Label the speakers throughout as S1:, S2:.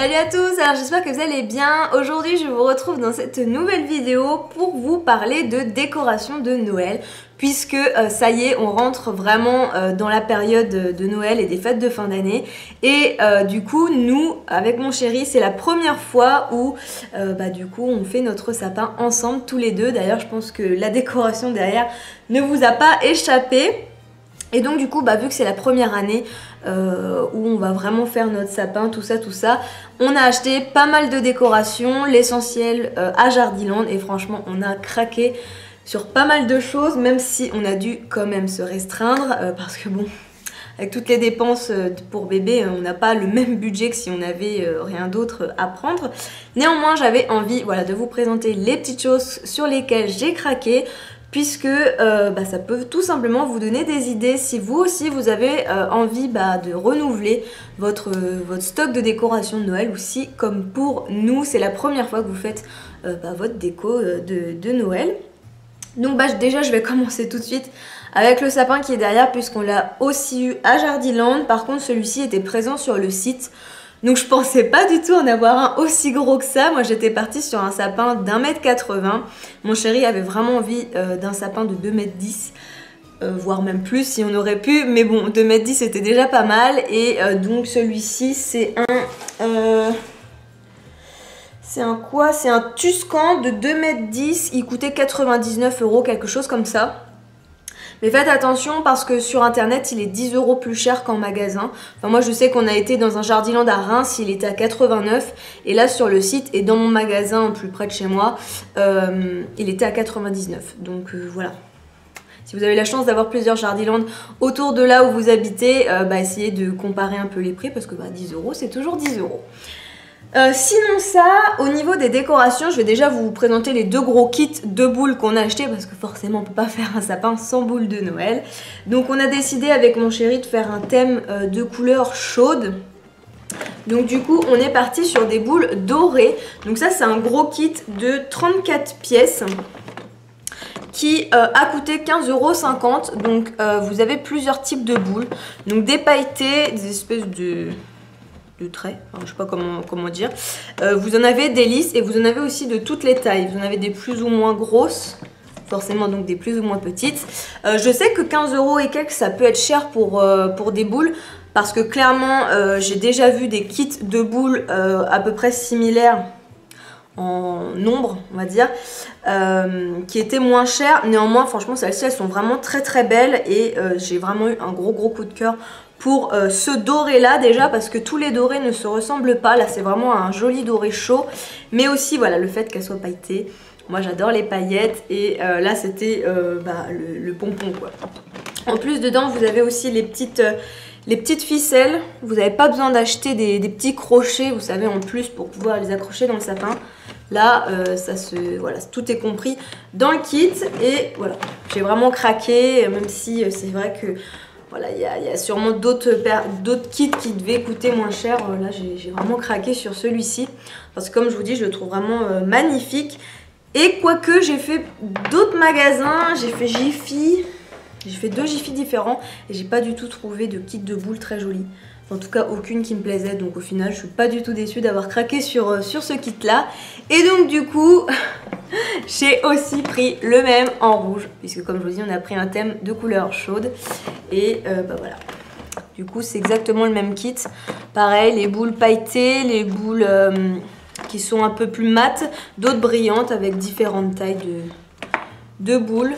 S1: Salut à tous, alors j'espère que vous allez bien. Aujourd'hui je vous retrouve dans cette nouvelle vidéo pour vous parler de décoration de Noël, puisque ça y est, on rentre vraiment dans la période de Noël et des fêtes de fin d'année. Et du coup nous, avec mon chéri, c'est la première fois où du coup on fait notre sapin ensemble tous les deux. D'ailleurs je pense que la décoration derrière ne vous a pas échappé. Et donc du coup, vu que c'est la première année où on va vraiment faire notre sapin, tout ça, on a acheté pas mal de décorations, l'essentiel à Jardiland, et franchement on a craqué sur pas mal de choses, même si on a dû quand même se restreindre parce que bon, avec toutes les dépenses pour bébé, on n'a pas le même budget que si on avait rien d'autre à prendre. Néanmoins, j'avais envie de vous présenter les petites choses sur lesquelles j'ai craqué, puisque ça peut tout simplement vous donner des idées si vous aussi vous avez envie de renouveler votre stock de décoration de Noël, ou si comme pour nous c'est la première fois que vous faites votre déco de Noël. Donc déjà je vais commencer tout de suite avec le sapin qui est derrière, puisqu'on l'a aussi eu à Jardiland. Par contre celui-ci était présent sur le site, donc je pensais pas du tout en avoir un aussi gros que ça. Moi j'étais partie sur un sapin d'1,80 m. Mon chéri avait vraiment envie d'un sapin de 2,10 m, voire même plus si on aurait pu. Mais bon, 2,10 m c'était déjà pas mal. Et donc celui-ci c'est un... c'est un quoi? C'est un Tuscan de 2,10 m. Il coûtait 99 €, quelque chose comme ça. Mais faites attention parce que sur internet il est 10 € plus cher qu'en magasin. Enfin moi je sais qu'on a été dans un Jardiland à Reims, il était à 89, et là sur le site et dans mon magasin plus près de chez moi, il était à 99. Donc voilà. Si vous avez la chance d'avoir plusieurs Jardiland autour de là où vous habitez, essayez de comparer un peu les prix, parce que 10 € c'est toujours 10 €. Sinon ça, au niveau des décorations, je vais déjà vous présenter les deux gros kits de boules qu'on a achetés, parce que forcément on peut pas faire un sapin sans boules de Noël. Donc on a décidé avec mon chéri de faire un thème de couleurs chaudes. Donc du coup on est parti sur des boules dorées. Donc ça c'est un gros kit de 34 pièces qui a coûté 15,50 €. Donc vous avez plusieurs types de boules. Donc des pailletés, des espèces de traits, enfin, je sais pas comment dire. Vous en avez des lisses et vous en avez aussi de toutes les tailles. Vous en avez des plus ou moins grosses, forcément donc des plus ou moins petites. Je sais que 15 € et quelques ça peut être cher pour des boules, parce que clairement j'ai déjà vu des kits de boules à peu près similaires en nombre, on va dire, qui étaient moins chers. Néanmoins franchement celles-ci elles sont vraiment très très belles, et j'ai vraiment eu un gros coup de cœur pour ce doré là, déjà parce que tous les dorés ne se ressemblent pas. Là c'est vraiment un joli doré chaud, mais aussi voilà le fait qu'elle soit pailletée. Moi j'adore les paillettes, et là c'était le pompon quoi. En plus dedans vous avez aussi les petites ficelles. Vous n'avez pas besoin d'acheter des petits crochets, vous savez, en plus pour pouvoir les accrocher dans le sapin. Là tout est compris dans le kit, et voilà, j'ai vraiment craqué, même si c'est vrai que voilà, il y a sûrement d'autres kits qui devaient coûter moins cher. Là, j'ai vraiment craqué sur celui-ci, parce que comme je vous dis, je le trouve vraiment magnifique. Et quoique, j'ai fait d'autres magasins, j'ai fait Jiffy, j'ai fait 2 Jiffy différents, et j'ai pas du tout trouvé de kit de boules très joli. En tout cas, aucune qui me plaisait, donc au final, je suis pas du tout déçue d'avoir craqué sur ce kit-là. Et donc du coup, j'ai aussi pris le même en rouge, puisque comme je vous dis, on a pris un thème de couleur chaude. Et voilà. Du coup, c'est exactement le même kit. Pareil, les boules pailletées, les boules qui sont un peu plus mates, d'autres brillantes avec différentes tailles de boules.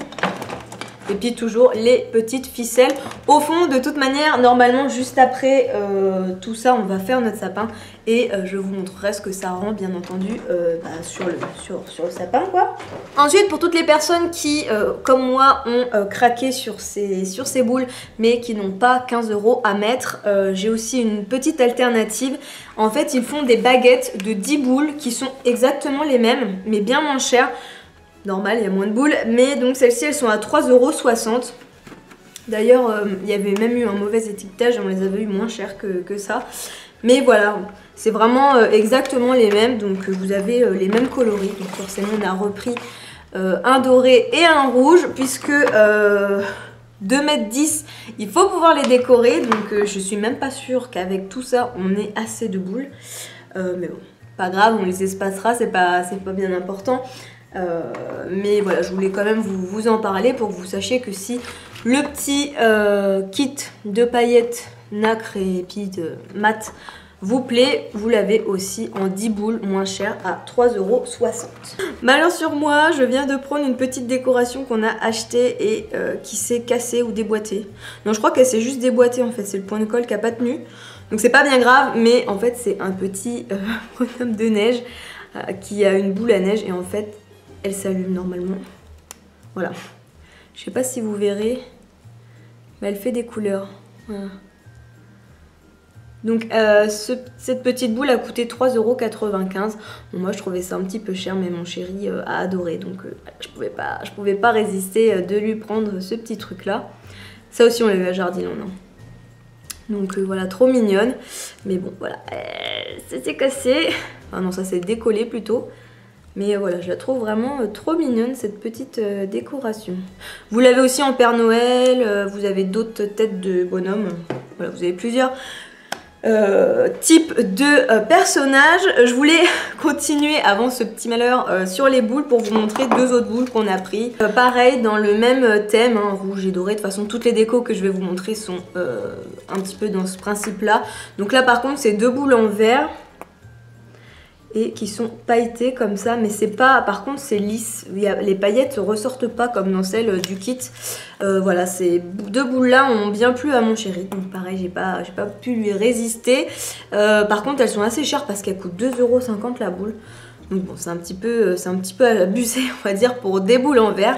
S1: Et puis toujours les petites ficelles. Au fond, de toute manière, normalement, juste après tout ça, on va faire notre sapin. Et je vous montrerai ce que ça rend, bien entendu, sur le sapin, quoi. Ensuite, pour toutes les personnes qui, comme moi, ont craqué sur ces boules, mais qui n'ont pas 15 € à mettre, j'ai aussi une petite alternative. En fait, ils font des baguettes de 10 boules qui sont exactement les mêmes, mais bien moins chères. Normal, il y a moins de boules, mais donc celles-ci elles sont à 3,60 €. D'ailleurs il y avait même eu un mauvais étiquetage, on les avait eu moins cher que ça. Mais voilà, c'est vraiment exactement les mêmes, donc vous avez les mêmes coloris. Donc forcément on a repris un doré et un rouge, puisque 2,10 m, il faut pouvoir les décorer. Donc je suis même pas sûre qu'avec tout ça on ait assez de boules. Mais bon, pas grave, on les espacera, c'est pas bien important. Mais voilà, je voulais quand même vous en parler pour que vous sachiez que si le petit kit de paillettes nacre et puis de mat vous plaît, vous l'avez aussi en 10 boules moins cher à 3,60 €. Malheur sur moi, je viens de prendre une petite décoration qu'on a achetée et qui s'est cassée ou déboîtée. Non, je crois qu'elle s'est juste déboîtée en fait, c'est le point de colle qui n'a pas tenu. Donc c'est pas bien grave, mais en fait c'est un petit bonhomme de neige qui a une boule à neige et en fait elle s'allume normalement. Voilà. Je sais pas si vous verrez, mais elle fait des couleurs. Voilà. Donc cette petite boule a coûté 3,95 €. Bon, moi je trouvais ça un petit peu cher, mais mon chéri a adoré. Donc je pouvais pas résister de lui prendre ce petit truc là. Ça aussi on l'a eu à Jardiland. Hein. Donc voilà, trop mignonne. Mais bon voilà, ça s'est cassé. Enfin non, ça s'est décollé plutôt. Mais voilà, je la trouve vraiment trop mignonne cette petite décoration. Vous l'avez aussi en Père Noël, vous avez d'autres têtes de bonhommes. Voilà, vous avez plusieurs types de personnages. Je voulais continuer avant ce petit malheur sur les boules pour vous montrer deux autres boules qu'on a pris. Pareil, dans le même thème, hein, rouge et doré. De toute façon, toutes les décos que je vais vous montrer sont un petit peu dans ce principe-là. Donc là, par contre, c'est deux boules en verre. Et qui sont pailletées comme ça, mais c'est pas, par contre c'est lisse, les paillettes ne ressortent pas comme dans celle du kit. Voilà, ces deux boules là ont bien plu à mon chéri, donc pareil j'ai pas pu lui résister. Par contre elles sont assez chères parce qu'elles coûtent 2,50 € la boule, donc bon c'est un petit peu abusé on va dire pour des boules en verre.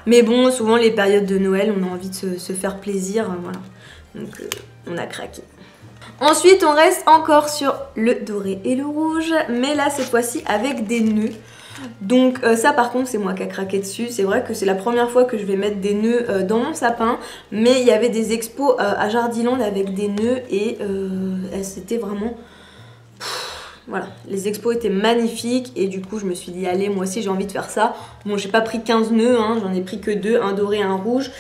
S1: Mais bon, souvent les périodes de Noël on a envie de se faire plaisir, voilà, donc on a craqué. Ensuite, on reste encore sur le doré et le rouge, mais là, cette fois-ci, avec des nœuds. Donc ça, par contre, c'est moi qui a craqué dessus. C'est vrai que c'est la première fois que je vais mettre des nœuds dans mon sapin, mais il y avait des expos à Jardiland avec des nœuds et c'était vraiment... Voilà, les expos étaient magnifiques et du coup, je me suis dit, allez, moi aussi, j'ai envie de faire ça. Bon, j'ai pas pris 15 nœuds, hein, j'en ai pris que 2, un doré et un rouge.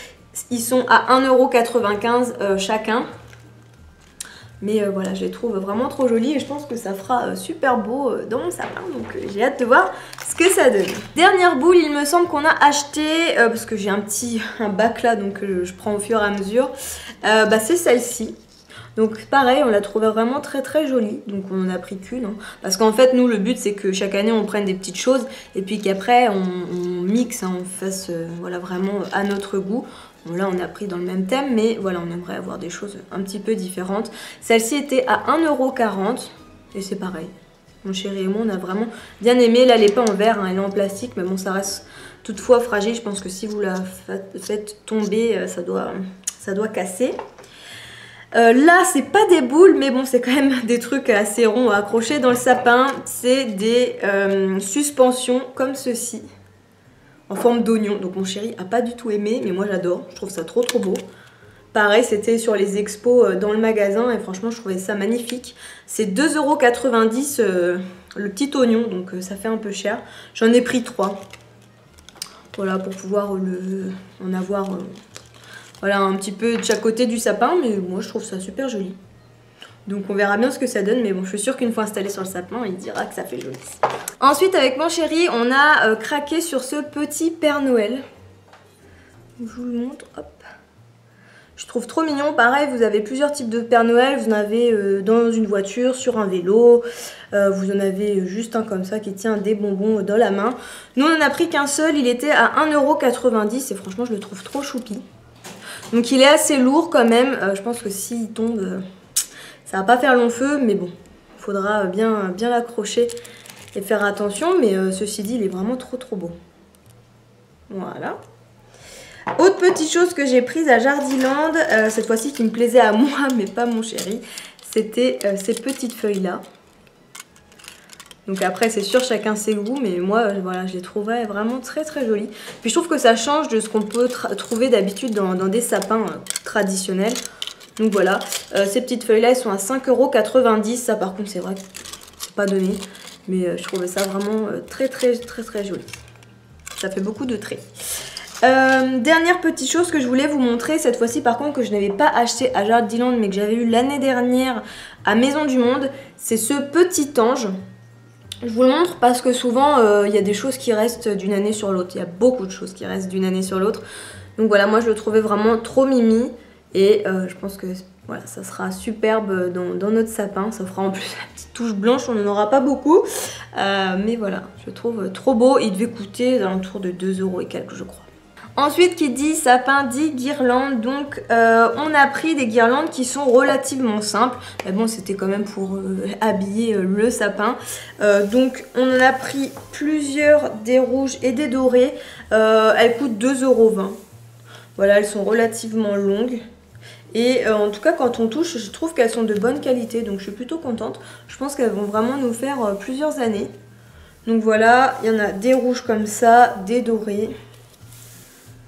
S1: Ils sont à 1,95 € chacun. Mais voilà, je les trouve vraiment trop jolis et je pense que ça fera super beau dans mon sapin. Donc j'ai hâte de voir ce que ça donne. Dernière boule, il me semble qu'on a acheté, parce que j'ai un bac là, donc je prends au fur et à mesure. C'est celle-ci. Donc pareil, on l'a trouvé vraiment très très jolie. Donc on en a pris qu'une. Hein. Parce qu'en fait, nous, le but, c'est que chaque année, on prenne des petites choses. Et puis qu'après, on mixe, hein, on fasse voilà, vraiment à notre goût. Bon, là, on a pris dans le même thème, mais voilà, on aimerait avoir des choses un petit peu différentes. Celle-ci était à 1,40 € et c'est pareil. Mon chéri et moi, on a vraiment bien aimé. Là, elle n'est pas en verre, hein, elle est en plastique, mais bon, ça reste toutefois fragile. Je pense que si vous la faites tomber, ça doit casser. Là, c'est pas des boules, mais bon, c'est quand même des trucs assez ronds à accrocher dans le sapin. C'est des suspensions comme ceci. En forme d'oignon, donc mon chéri a pas du tout aimé, mais moi j'adore, je trouve ça trop beau. Pareil, c'était sur les expos dans le magasin et franchement je trouvais ça magnifique. C'est 2,90 € le petit oignon, donc ça fait un peu cher. J'en ai pris 3. Voilà, pour pouvoir en avoir voilà, un petit peu de chaque côté du sapin, mais moi je trouve ça super joli. Donc on verra bien ce que ça donne, mais bon, je suis sûre qu'une fois installé sur le sapin, il dira que ça fait joli. Ensuite, avec mon chéri, on a craqué sur ce petit Père Noël. Je vous le montre, hop. Je trouve trop mignon. Pareil, vous avez plusieurs types de Père Noël. Vous en avez dans une voiture, sur un vélo. Vous en avez juste un comme ça qui tient des bonbons dans la main. Nous, on n'en a pris qu'un seul. Il était à 1,90 € et franchement, je le trouve trop choupi. Donc, il est assez lourd quand même. Je pense que s'il tombe... ça va pas faire long feu, mais bon, il faudra bien l'accrocher et faire attention. Mais ceci dit, il est vraiment trop beau. Voilà. Autre petite chose que j'ai prise à Jardiland, cette fois-ci qui me plaisait à moi, mais pas mon chéri, c'était ces petites feuilles-là. Donc après, c'est sûr, chacun ses goûts, mais moi, voilà, je les trouvais vraiment très jolies. Puis je trouve que ça change de ce qu'on peut trouver d'habitude dans des sapins traditionnels. Donc voilà, ces petites feuilles-là, elles sont à 5,90 €. Ça, par contre, c'est vrai que c'est pas donné. Mais je trouvais ça vraiment très joli. Ça fait beaucoup de traits. Dernière petite chose que je voulais vous montrer, cette fois-ci par contre que je n'avais pas acheté à Jardiland mais que j'avais eu l'année dernière à Maison du Monde, c'est ce petit ange. Je vous le montre parce que souvent il y a des choses qui restent d'une année sur l'autre. Il y a beaucoup de choses qui restent d'une année sur l'autre. Donc voilà, moi je le trouvais vraiment trop mimi. Et je pense que voilà, ça sera superbe dans notre sapin. Ça fera en plus la petite touche blanche, on n'en aura pas beaucoup. Mais voilà, je le trouve trop beau. Il devait coûter aux alentours de 2 € et quelques, je crois. Ensuite, qui dit sapin dit guirlande. Donc on a pris des guirlandes qui sont relativement simples. Mais bon, c'était quand même pour habiller le sapin. Donc on en a pris plusieurs, des rouges et des dorés. Elles coûtent 2,20 €. Voilà, elles sont relativement longues. Et en tout cas, quand on touche, je trouve qu'elles sont de bonne qualité. Donc je suis plutôt contente. Je pense qu'elles vont vraiment nous faire plusieurs années. Donc voilà, il y en a des rouges comme ça, des dorés.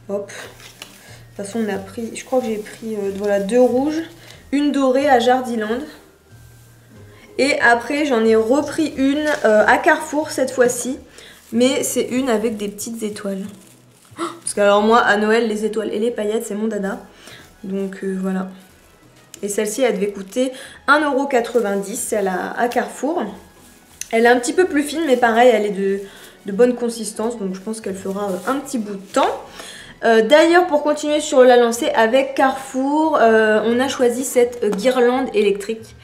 S1: Hop. De toute façon, on a pris, je crois que j'ai pris voilà, 2 rouges, une dorée à Jardiland. Et après, j'en ai repris une à Carrefour cette fois-ci. Mais c'est une avec des petites étoiles. Parce que alors moi, à Noël, les étoiles et les paillettes, c'est mon dada. Donc voilà. Et celle-ci, elle devait coûter 1,90 €, celle à Carrefour. Elle est un petit peu plus fine, mais pareil, elle est de bonne consistance. Donc je pense qu'elle fera un petit bout de temps. D'ailleurs, pour continuer sur la lancée avec Carrefour, on a choisi cette guirlande électrique.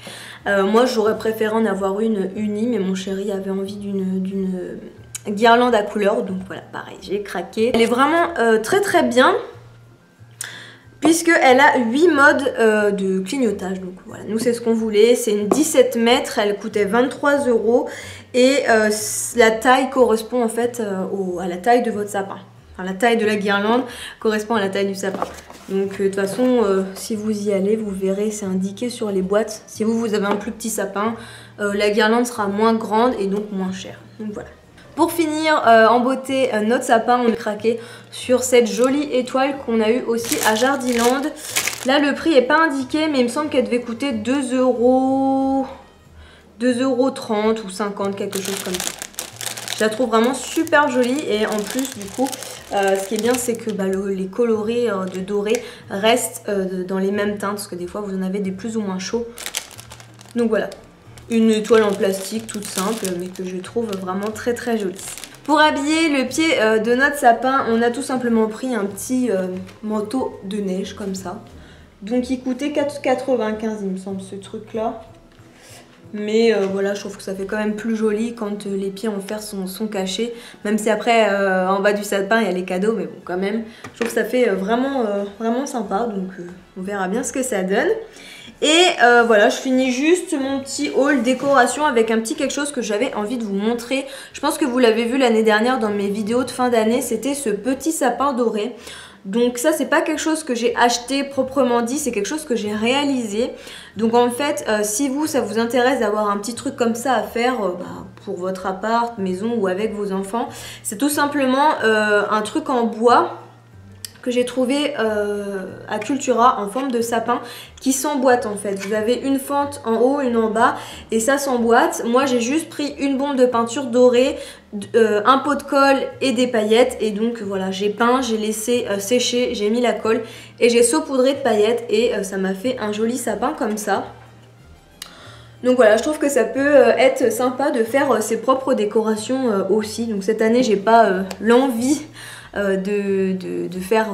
S1: Moi, j'aurais préféré en avoir une unie, mais mon chéri avait envie d'une guirlande à couleur. Donc voilà, pareil, j'ai craqué. Elle est vraiment très très bien, puisqu'elle a 8 modes de clignotage. Donc voilà, nous c'est ce qu'on voulait. C'est une 17 mètres, elle coûtait 23 €. Et la taille correspond en fait à la taille de votre sapin. Enfin, la taille de la guirlande correspond à la taille du sapin. Donc de toute façon, si vous y allez, vous verrez, c'est indiqué sur les boîtes. Si vous avez un plus petit sapin, la guirlande sera moins grande et donc moins chère. Donc voilà. Pour finir en beauté notre sapin, on a craqué sur cette jolie étoile qu'on a eue aussi à Jardiland. Là, le prix n'est pas indiqué, mais il me semble qu'elle devait coûter 2,30 € ou 50, quelque chose comme ça. Je la trouve vraiment super jolie et en plus du coup ce qui est bien c'est que les coloris de doré restent dans les mêmes teintes parce que des fois vous en avez des plus ou moins chauds. Donc voilà, une étoile en plastique toute simple mais que je trouve vraiment très très jolie. Pour habiller le pied de notre sapin, on a tout simplement pris un petit manteau de neige comme ça. Donc il coûtait 4,95 € il me semble ce truc là. Mais voilà, je trouve que ça fait quand même plus joli quand les pieds en fer sont cachés. Même si après, en bas du sapin, il y a les cadeaux. Mais bon, quand même, je trouve que ça fait vraiment sympa. Donc, on verra bien ce que ça donne. Et voilà, je finis juste mon petit haul décoration avec un petit quelque chose que j'avais envie de vous montrer. Je pense que vous l'avez vu l'année dernière dans mes vidéos de fin d'année. C'était ce petit sapin doré. Donc ça, c'est pas quelque chose que j'ai acheté proprement dit, c'est quelque chose que j'ai réalisé. Donc en fait, si ça vous intéresse d'avoir un petit truc comme ça à faire pour votre appart, maison ou avec vos enfants, c'est tout simplement un truc en bois que j'ai trouvé à Cultura en forme de sapin qui s'emboîte en fait. Vous avez une fente en haut, une en bas et ça s'emboîte. Moi j'ai juste pris une bombe de peinture dorée, un pot de colle et des paillettes et donc voilà, j'ai peint, j'ai laissé sécher, j'ai mis la colle et j'ai saupoudré de paillettes et ça m'a fait un joli sapin comme ça. Donc voilà, je trouve que ça peut être sympa de faire ses propres décorations aussi. Donc cette année j'ai pas l'envie de faire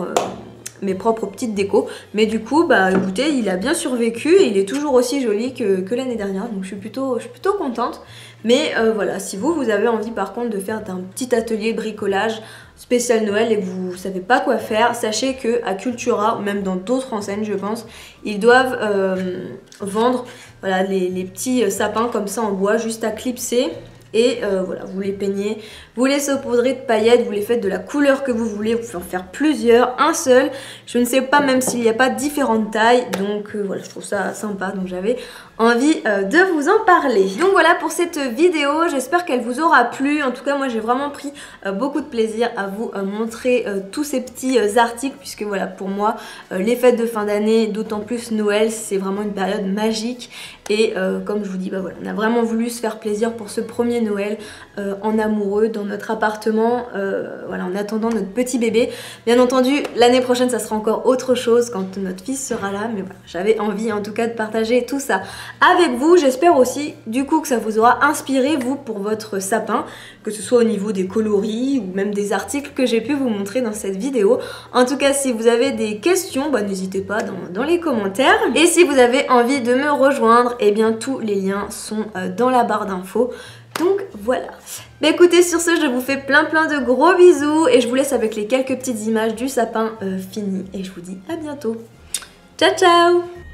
S1: mes propres petites décos, mais du coup écoutez, il a bien survécu et il est toujours aussi joli que l'année dernière, donc je suis plutôt contente. Mais voilà, si vous avez envie par contre de faire un petit atelier de bricolage spécial Noël et que vous savez pas quoi faire, sachez que à Cultura ou même dans d'autres enseignes je pense, ils doivent vendre voilà, les petits sapins comme ça en bois juste à clipser. Et voilà, vous les peignez, vous les saupoudrez de paillettes, vous les faites de la couleur que vous voulez, vous pouvez en faire plusieurs, un seul. Je ne sais pas même s'il n'y a pas différentes tailles, donc voilà, je trouve ça sympa, donc j'avais envie de vous en parler. Donc voilà pour cette vidéo, j'espère qu'elle vous aura plu. En tout cas, moi j'ai vraiment pris beaucoup de plaisir à vous montrer tous ces petits articles, puisque voilà, pour moi, les fêtes de fin d'année, d'autant plus Noël, c'est vraiment une période magique. Et comme je vous dis, voilà, on a vraiment voulu se faire plaisir pour ce premier Noël en amoureux dans notre appartement, voilà, en attendant notre petit bébé. Bien entendu, l'année prochaine, ça sera encore autre chose quand notre fils sera là, mais voilà, j'avais envie en tout cas de partager tout ça avec vous. J'espère aussi du coup que ça vous aura inspiré vous pour votre sapin, que ce soit au niveau des coloris ou même des articles que j'ai pu vous montrer dans cette vidéo. En tout cas, si vous avez des questions, n'hésitez pas dans les commentaires. Et si vous avez envie de me rejoindre, eh bien tous les liens sont dans la barre d'infos. Donc voilà. Écoutez, sur ce, je vous fais plein de gros bisous et je vous laisse avec les quelques petites images du sapin fini et je vous dis à bientôt. Ciao ciao!